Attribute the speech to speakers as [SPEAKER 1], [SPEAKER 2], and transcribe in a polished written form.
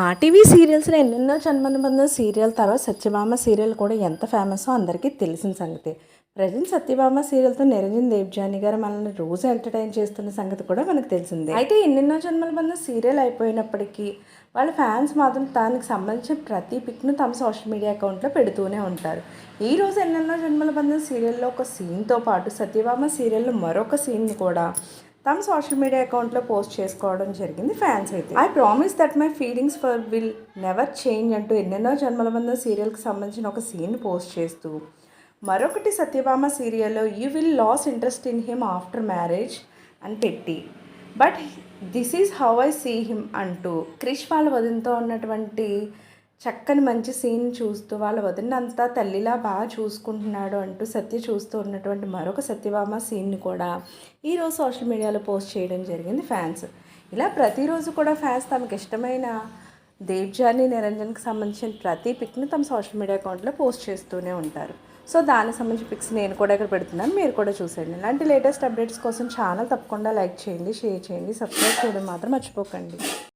[SPEAKER 1] మా టీవీ సీరియల్స్లో ఎన్నెన్నో జన్మనిబంధన సీరియల్ తర్వాత సత్యభామ సీరియల్ కూడా ఎంత ఫేమస్సో అందరికీ తెలిసిన సంగతి. ప్రజెంట్ సత్యభామ సీరియల్తో నిరంజన్ దేవ్జాని గారు మనల్ని రోజు ఎంటర్టైన్ చేస్తున్న సంగతి కూడా మనకు తెలిసిందే. అయితే ఎన్నెన్నో జన్మనిబంధన సీరియల్ అయిపోయినప్పటికీ వాళ్ళ ఫ్యాన్స్ మాత్రం దానికి సంబంధించిన ప్రతి పిక్ను తమ సోషల్ మీడియా అకౌంట్లో పెడుతూనే ఉంటారు. ఈరోజు ఎన్నెన్నో జన్మనిబంధన సీరియల్లో ఒక సీన్తో పాటు సత్యభామ సీరియల్లో మరొక సీన్ని కూడా తమ సోషల్ మీడియా అకౌంట్లో పోస్ట్ చేసుకోవడం జరిగింది ఫ్యాన్స్ అయితే. I promise that my feelings for will never change అంటూ ఎన్నెన్నో జన్మలబంధం సీరియల్కి సంబంధించిన ఒక సీన్ పోస్ట్ చేస్తూ, మరొకటి సత్యభామ సీరియల్లో you will lose interest in him after marriage అని పెట్టి, but this is how I see him అంటూ క్రిష్ వాళ్ళ వదినతో ఉన్నటువంటి చక్కని మంచి సీన్ చూస్తూ వాళ్ళ వదినంతా తల్లిలా బాగా చూసుకుంటున్నాడు అంటూ సత్య చూస్తూ ఉన్నటువంటి మరొక సత్యభామ సీన్ని కూడా ఈరోజు సోషల్ మీడియాలో పోస్ట్ చేయడం జరిగింది ఫ్యాన్స్. ఇలా ప్రతిరోజు కూడా ఫ్యాన్స్ తమకు ఇష్టమైన దేవ్జాని నిరంజన్కి సంబంధించిన ప్రతి పిక్ని తమ సోషల్ మీడియా అకౌంట్లో పోస్ట్ చేస్తూనే ఉంటారు. సో దానికి సంబంధించిన పిక్స్ నేను కూడా ఇక్కడ పెడుతున్నాను, మీరు కూడా చూసేయండి. ఇలాంటి లేటెస్ట్ అప్డేట్స్ కోసం ఛానల్ తప్పకుండా లైక్ చేయండి, షేర్ చేయండి, సబ్స్క్రైబ్ చేయడం మాత్రం మర్చిపోకండి.